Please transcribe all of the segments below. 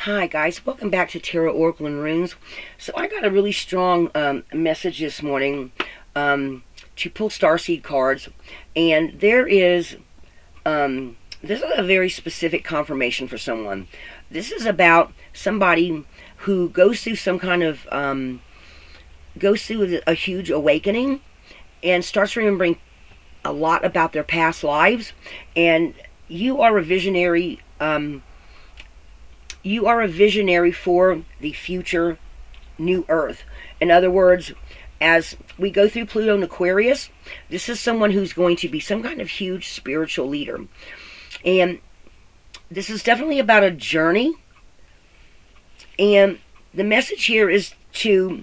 Hi guys, welcome back to Tarot Oracle and Runes. So I got a really strong message this morning to pull Starseed cards, and this is a very specific confirmation for someone. This is about somebody who goes through some kind of goes through a huge awakening and starts remembering a lot about their past lives, and you are a visionary. You are a visionary for the future new earth. In other words, as we go through Pluto and Aquarius, this is someone who's going to be some kind of huge spiritual leader. And this is definitely about a journey. And the message here is to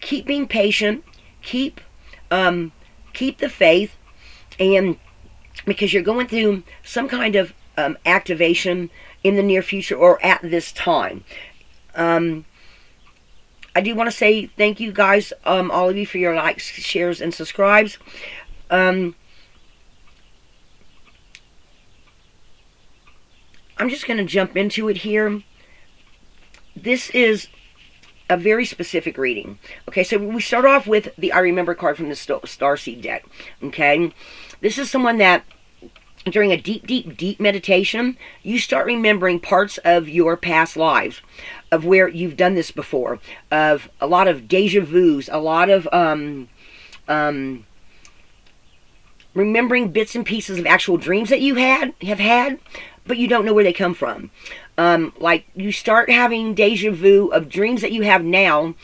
keep being patient, keep the faith, and because you're going through some kind of activation in the near future or at this time. I do want to say thank you guys, all of you, for your likes, shares, and subscribes. I'm just going to jump into it here. This is a very specific reading. Okay, so we start off with the I Remember card from the Starseed deck. Okay, this is someone that during a deep meditation, you start remembering parts of your past lives, of where you've done this before, of a lot of deja vus, a lot of remembering bits and pieces of actual dreams that you have had, but you don't know where they come from. Like you start having deja vu of dreams that you have now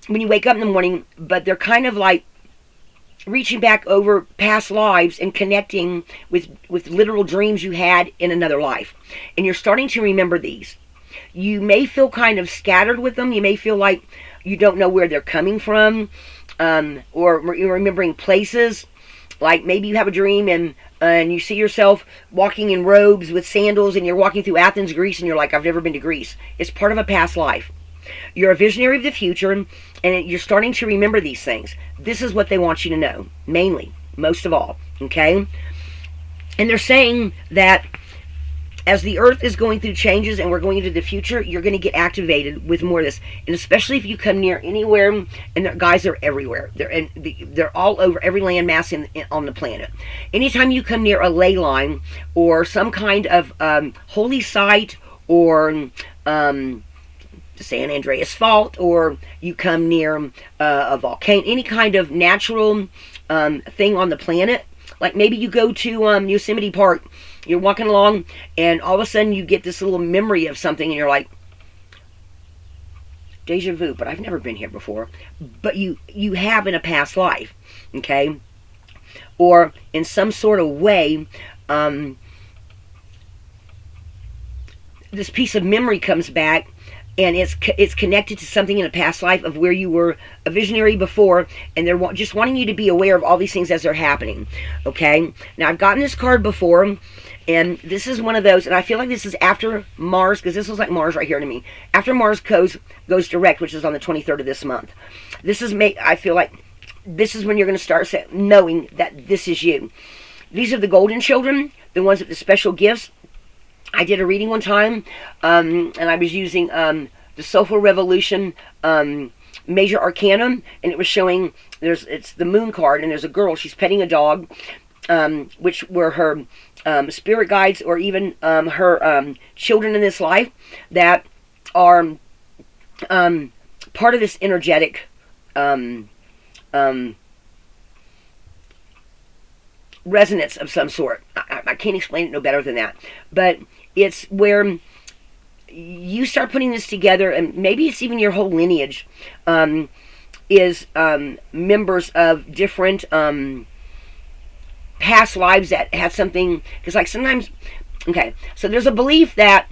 when you wake up in the morning, but they're kind of like reaching back over past lives and connecting with literal dreams you had in another life. And you're starting to remember these. You may feel kind of scattered with them. You may feel like you don't know where they're coming from, or you're remembering places. Like maybe you have a dream and you see yourself walking in robes with sandals, and you're walking through Athens, Greece, and you're like, I've never been to Greece. It's part of a past life. You're a visionary of the future, and you're starting to remember these things. This is what they want you to know, mainly, most of all, okay? And they're saying that as the earth is going through changes and we're going into the future, you're going to get activated with more of this. And especially if you come near anywhere, and guys, they're everywhere. They're all over every landmass on the planet. Anytime you come near a ley line or some kind of holy site, or San Andreas Fault, or you come near a volcano, any kind of natural thing on the planet. Like maybe you go to Yosemite Park, you're walking along, and all of a sudden you get this little memory of something, and you're like, deja vu, but I've never been here before. But you have in a past life, okay? Or in some sort of way, this piece of memory comes back, and it's connected to something in a past life of where you were a visionary before, and they're just wanting you to be aware of all these things as they're happening, okay? Now, I've gotten this card before, and this is one of those, and I feel like this is after Mars, because this looks like Mars right here to me. After Mars goes direct, which is on the 23rd of this month. I feel like this is when you're going to start knowing that this is you. These are the golden children, the ones with the special gifts. I did a reading one time, and I was using the Soulful Revolution Major Arcana, and it was showing, it's the Moon card, and there's a girl, she's petting a dog, which were her spirit guides, or even her children in this life, that are part of this energetic resonance of some sort. I can't explain it no better than that. But it's where you start putting this together, and maybe it's even your whole lineage is members of different past lives that had something. Because like sometimes, okay, so there's a belief that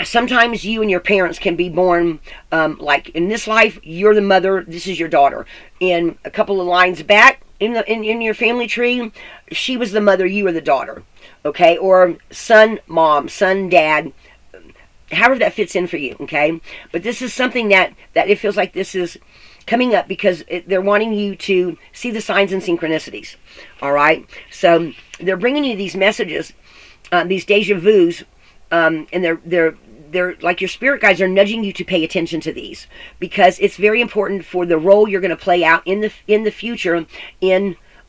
sometimes you and your parents can be born, like in this life, you're the mother, this is your daughter. In a couple of lines back, in your family tree, she was the mother, you were the daughter, okay? Or son, mom, son, dad, however that fits in for you, okay? But this is something that it feels like this is coming up because they're wanting you to see the signs and synchronicities, all right? So they're bringing you these messages, these deja vus, and they're like your spirit guides are nudging you to pay attention to these, because it's very important for the role you're going to play out in the future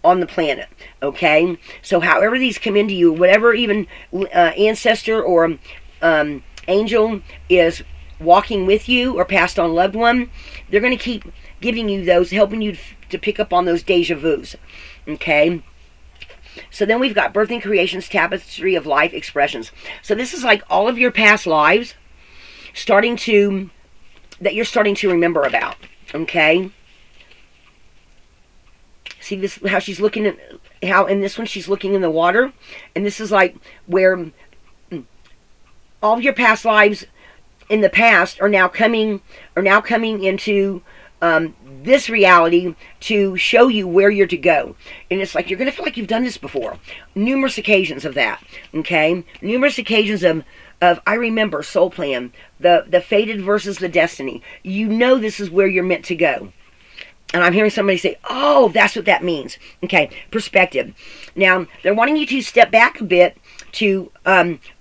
on the planet. Okay, so however these come into you, whatever even ancestor or angel is walking with you or passed on loved one, they're going to keep giving you those, helping you to pick up on those deja vus. Okay. So then we've got Birthing Creations, Tapestry of Life Expressions. So this is like all of your past lives that you're starting to remember about. Okay. See this, how she's looking at, how in this one she's looking in the water. And this is like where all of your past lives in the past are now coming into this reality to show you where you're to go. And it's like you're going to feel like you've done this before. Numerous occasions of that. Okay? Numerous occasions of I remember, soul plan, the fated versus the destiny. You know this is where you're meant to go. And I'm hearing somebody say, oh, that's what that means. Okay, perspective. Now, they're wanting you to step back a bit to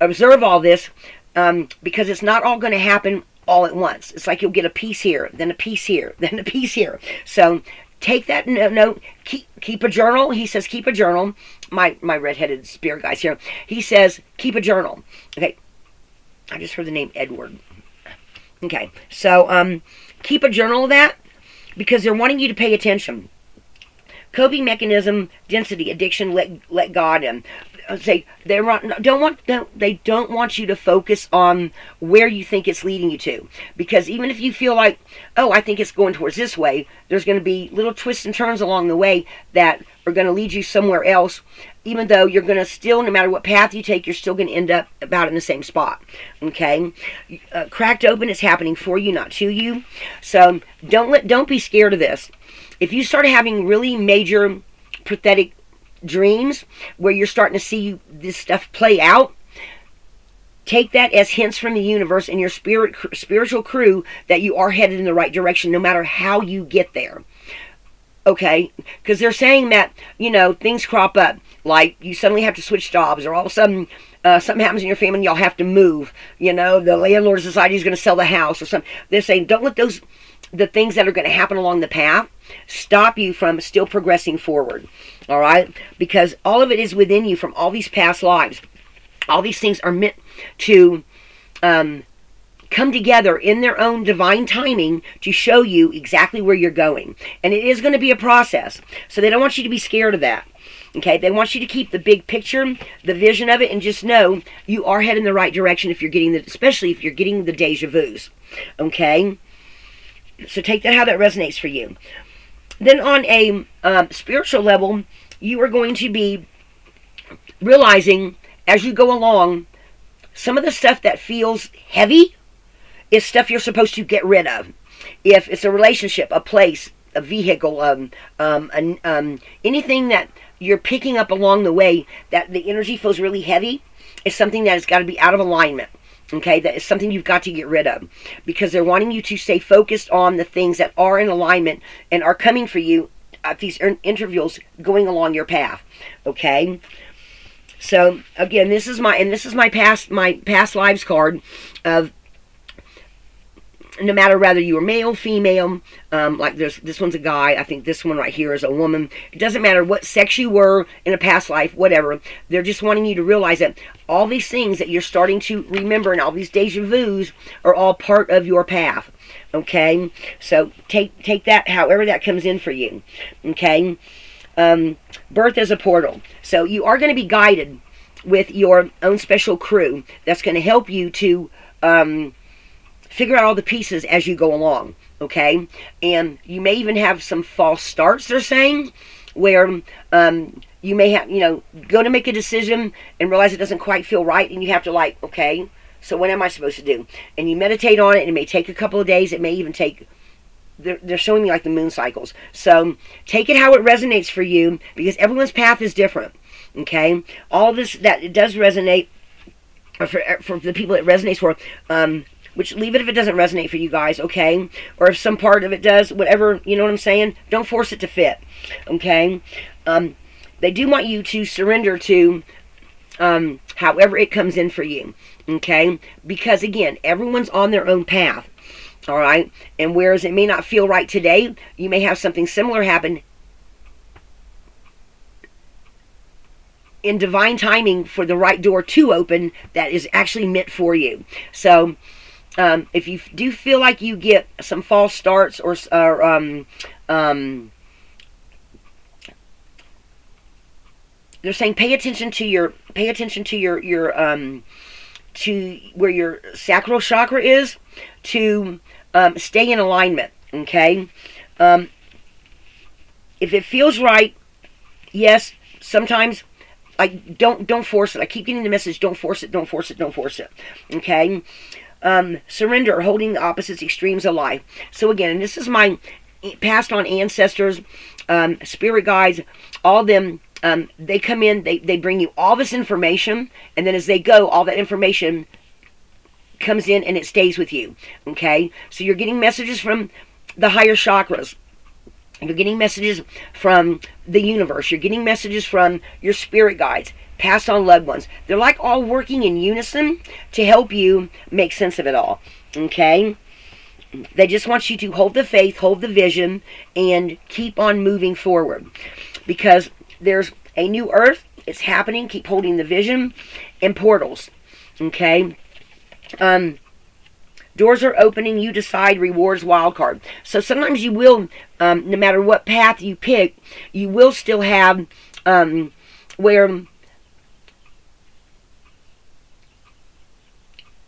observe all this, because it's not all going to happen all at once. It's like you'll get a piece here, then a piece here, then a piece here. So take that note. Keep a journal. He says keep a journal. My redheaded spirit guys here. He says keep a journal. Okay. I just heard the name Edward. Okay. So keep a journal of that, because they're wanting you to pay attention. Coping mechanism, density, addiction, let God in. Say they don't want you to focus on where you think it's leading you to, because even if you feel like, oh, I think it's going towards this way, there's going to be little twists and turns along the way that are going to lead you somewhere else. Even though you're going to still, no matter what path you take, you're still going to end up about in the same spot. Okay, cracked open is happening for you, not to you. So don't be scared of this. If you start having really major prophetic dreams where you're starting to see this stuff play out, take that as hints from the universe and your spiritual crew that you are headed in the right direction, no matter how you get there. Okay, because they're saying that, things crop up, like you suddenly have to switch jobs, or all of a sudden something happens in your family and y'all have to move. The landlord society is going to sell the house or something. They're saying don't let the things that are going to happen along the path stop you from still progressing forward. All right, because all of it is within you from all these past lives. All these things are meant to come together in their own divine timing to show you exactly where you're going. And it is going to be a process. So they don't want you to be scared of that. Okay, they want you to keep the big picture, the vision of it, and just know you are heading in the right direction if you're getting especially if you're getting the deja vus. Okay, so take that how that resonates for you. Then on a spiritual level, you are going to be realizing as you go along, some of the stuff that feels heavy is stuff you're supposed to get rid of. If it's a relationship, a place, a vehicle, anything that you're picking up along the way that the energy feels really heavy, is something that has got to be out of alignment. Okay, that is something you've got to get rid of, because they're wanting you to stay focused on the things that are in alignment and are coming for you at these intervals going along your path. Okay, so again, this is my past lives card of, no matter whether you were male, female, like this one's a guy, I think this one right here is a woman. It doesn't matter what sex you were in a past life, whatever. They're just wanting you to realize that all these things that you're starting to remember and all these deja vus are all part of your path. Okay? So take that however that comes in for you. Okay? Birth as a portal. So you are going to be guided with your own special crew that's going to help you to figure out all the pieces as you go along, okay? And you may even have some false starts, they're saying, where you may have, go to make a decision and realize it doesn't quite feel right, and you have to okay, so what am I supposed to do? And you meditate on it, and it may take a couple of days, it may even take, they're showing me like the moon cycles. So take it how it resonates for you, because everyone's path is different, okay? All this, that it does resonate, or for the people it resonates for, which leave it if it doesn't resonate for you guys, okay? Or if some part of it does, whatever, you know what I'm saying? Don't force it to fit, okay? they do want you to surrender to however it comes in for you, okay? Because again, everyone's on their own path, all right? And whereas it may not feel right today, you may have something similar happen in divine timing for the right door to open that is actually meant for you. So if you do feel like you get some false starts or they're saying pay attention to your to where your sacral chakra is, to stay in alignment, okay? If it feels right, yes, sometimes don't force it. I keep getting the message, don't force it, don't force it, don't force it, okay? Surrender, holding the opposites extremes of life. So again, and this is my passed on ancestors, spirit guides, all of them. They come in, they bring you all this information, and then as they go, all that information comes in and it stays with you, okay? So you're getting messages from the higher chakras. You're getting messages from the universe. You're getting messages from your spirit guides, passed on loved ones. They're like all working in unison to help you make sense of it all, okay? They just want you to hold the faith, hold the vision, and keep on moving forward. Because there's a new earth. It's happening. Keep holding the vision. And portals. Okay? Doors are opening. You decide. Rewards wildcard. So sometimes you will, no matter what path you pick, you will still have where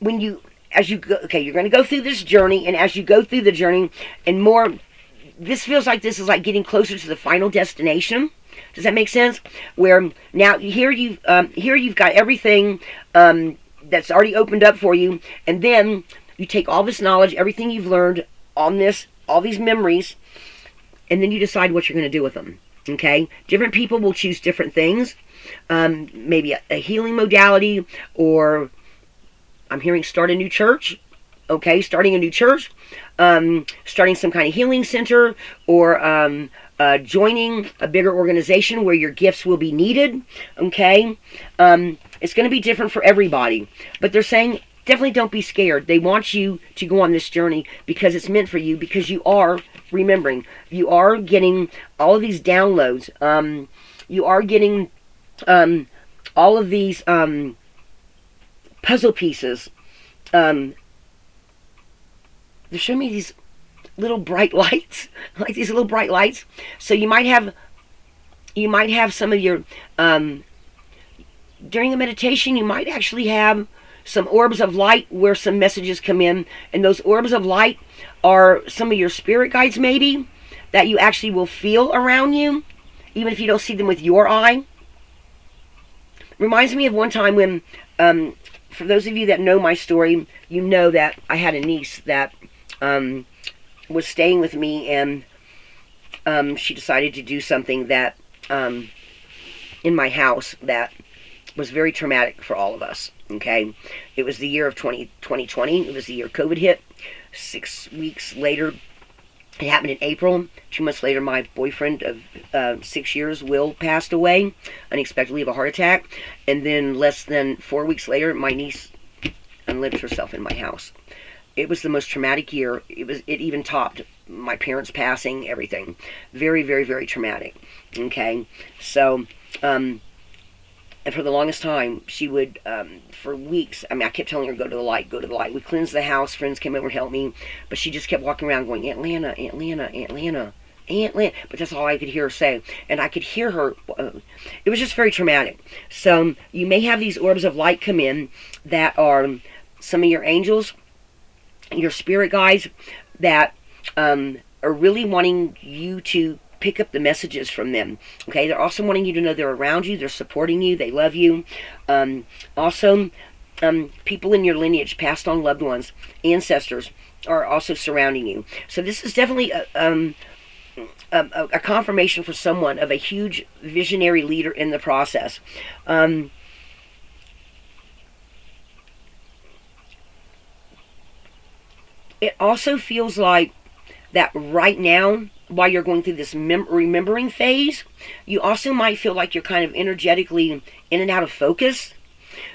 when you, as you go, okay, you're going to go through this journey, and as you go through the journey, and more, this feels like this is like getting closer to the final destination. Does that make sense? Where now here you've got everything that's already opened up for you, and then you take all this knowledge, everything you've learned on this, all these memories, and then you decide what you're going to do with them. Okay? Different people will choose different things. Maybe a healing modality, or I'm hearing start a new church. Okay, starting a new church, starting some kind of healing center, or joining a bigger organization where your gifts will be needed. Okay, it's going to be different for everybody, but they're saying definitely don't be scared. They want you to go on this journey because it's meant for you, because you are remembering, you are getting all of these downloads, you are getting all of these puzzle pieces. They're showing me these little bright lights, like these little bright lights. So you might have some of your during a meditation, you might actually have some orbs of light where some messages come in, and those orbs of light are some of your spirit guides, maybe, that you actually will feel around you, even if you don't see them with your eye. Reminds me of one time when, for those of you that know my story, you know that I had a niece that was staying with me, and she decided to do something that in my house that was very traumatic for all of us. Okay, it was the year of 2020. It was the year COVID hit. 6 weeks later, it happened in April. 2 months later, my boyfriend of 6 years, Will, passed away unexpectedly of a heart attack. And then less than 4 weeks later, my niece unlived herself in my house. It was the most traumatic year. It even topped my parents passing, everything. Very, very, very traumatic. Okay, so and for the longest time, she would, for weeks, I kept telling her, go to the light, go to the light. We cleansed the house, friends came over and helped me, but she just kept walking around going, Aunt Lana, Aunt Lana, Aunt Lana, Aunt Lana. But that's all I could hear her say. And I could hear her, it was just very traumatic. So you may have these orbs of light come in that are some of your angels, your spirit guides, that are really wanting you to pick up the messages from them. Okay, they're also wanting you to know they're around you, they're supporting you, they love you. Also, people in your lineage, passed on loved ones, ancestors, are also surrounding you. So this is definitely a confirmation for someone of a huge visionary leader in the process. It also feels like that right now while you're going through this remembering phase. You also might feel like you're kind of energetically in and out of focus.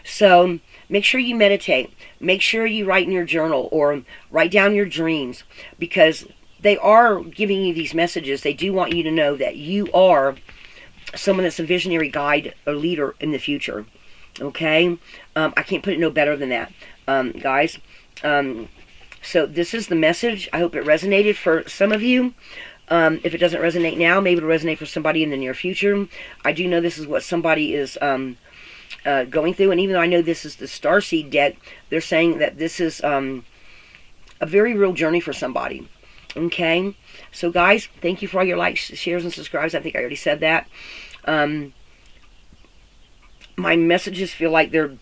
So make sure you meditate. Make sure you write in your journal or write down your dreams, because they are giving you these messages. They do want you to know that you are someone that's a visionary guide or leader in the future. Okay? I can't put it no better than that, guys. So this is the message. I hope it resonated for some of you. If it doesn't resonate now, maybe it'll resonate for somebody in the near future. I do know this is what somebody is going through, and even though I know this is the Starseed deck, they're saying that this is a very real journey for somebody. Okay? So guys, thank you for all your likes, shares, and subscribes. I think I already said that. My messages feel like it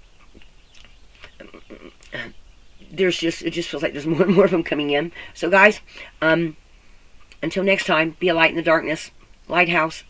just feels like there's more and more of them coming in. So guys, until next time, be a light in the darkness. Lighthouse.